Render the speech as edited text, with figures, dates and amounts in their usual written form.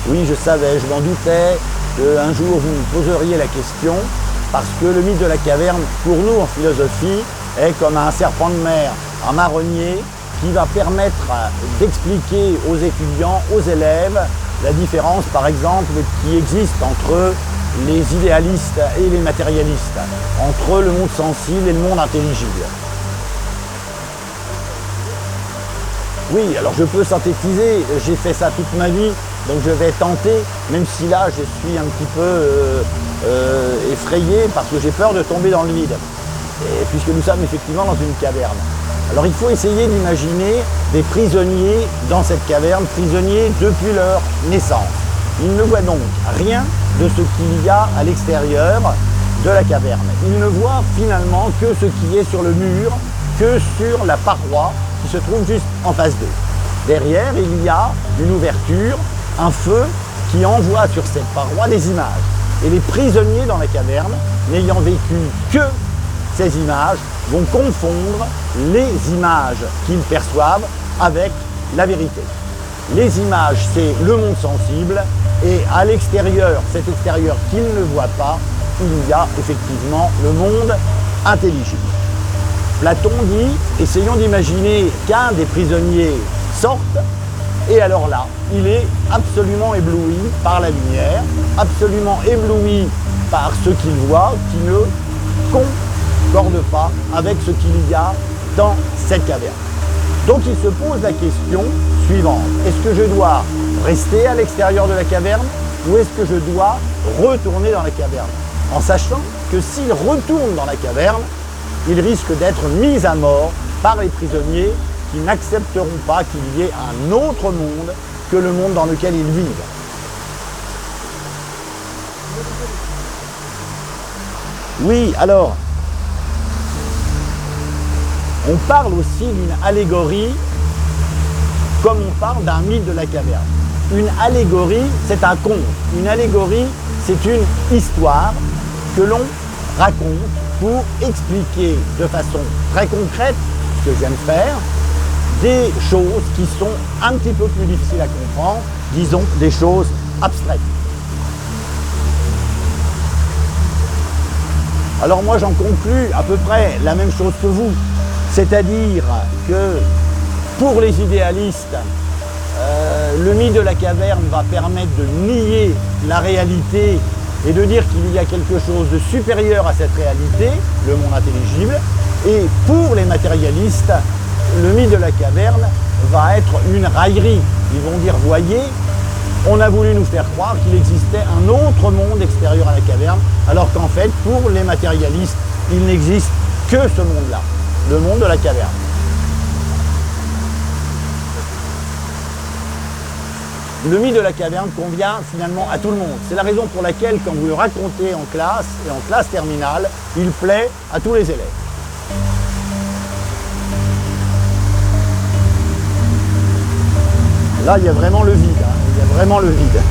Oui, je savais, je m'en doutais qu'un jour vous me poseriez la question, parce que le mythe de la caverne, pour nous en philosophie, est comme un serpent de mer, un marronnier qui va permettre d'expliquer aux étudiants, aux élèves, la différence par exemple qui existe entre les idéalistes et les matérialistes, entre le monde sensible et le monde intelligible. Oui, alors je peux synthétiser, j'ai fait ça toute ma vie, donc je vais tenter, même si là je suis un petit peu effrayé parce que j'ai peur de tomber dans le vide, et puisque nous sommes effectivement dans une caverne. Alors il faut essayer d'imaginer des prisonniers dans cette caverne, prisonniers depuis leur naissance. Ils ne voient donc rien de ce qu'il y a à l'extérieur de la caverne. Ils ne voient finalement que ce qui est sur le mur, que sur la paroi qui se trouve juste en face d'eux. Derrière, il y a une ouverture, un feu qui envoie sur cette paroi des images. Et les prisonniers dans la caverne, n'ayant vécu que ces images, vont confondre les images qu'ils perçoivent avec la vérité. Les images, c'est le monde sensible, et à l'extérieur, cet extérieur qu'ils ne voient pas, il y a effectivement le monde intelligible. Platon dit, essayons d'imaginer qu'un des prisonniers sorte, et alors là, il est absolument ébloui par la lumière, absolument ébloui par ce qu'il voit, qui ne concorde pas avec ce qu'il y a dans cette caverne. Donc il se pose la question suivante. Est-ce que je dois rester à l'extérieur de la caverne ou est-ce que je dois retourner dans la caverne? En sachant que s'il retourne dans la caverne, il risque d'être mis à mort par les prisonniers qui n'accepteront pas qu'il y ait un autre monde que le monde dans lequel ils vivent. Oui, alors, on parle aussi d'une allégorie comme on parle d'un mythe de la caverne. Une allégorie, c'est un conte. Une allégorie, c'est une histoire que l'on raconte pour expliquer de façon très concrète, ce que j'aime faire, des choses qui sont un petit peu plus difficiles à comprendre, disons des choses abstraites. Alors moi j'en conclus à peu près la même chose que vous, c'est-à-dire que pour les idéalistes, le mythe de la caverne va permettre de nier la réalité et de dire qu'il y a quelque chose de supérieur à cette réalité, le monde intelligible, et pour les matérialistes, le mythe de la caverne va être une raillerie. Ils vont dire, voyez, on a voulu nous faire croire qu'il existait un autre monde extérieur à la caverne, alors qu'en fait, pour les matérialistes, il n'existe que ce monde-là, le monde de la caverne. Le mythe de la caverne convient finalement à tout le monde. C'est la raison pour laquelle, quand vous le racontez en classe, et en classe terminale, il plaît à tous les élèves. Là, il y a vraiment le vide, hein. Il y a vraiment le vide.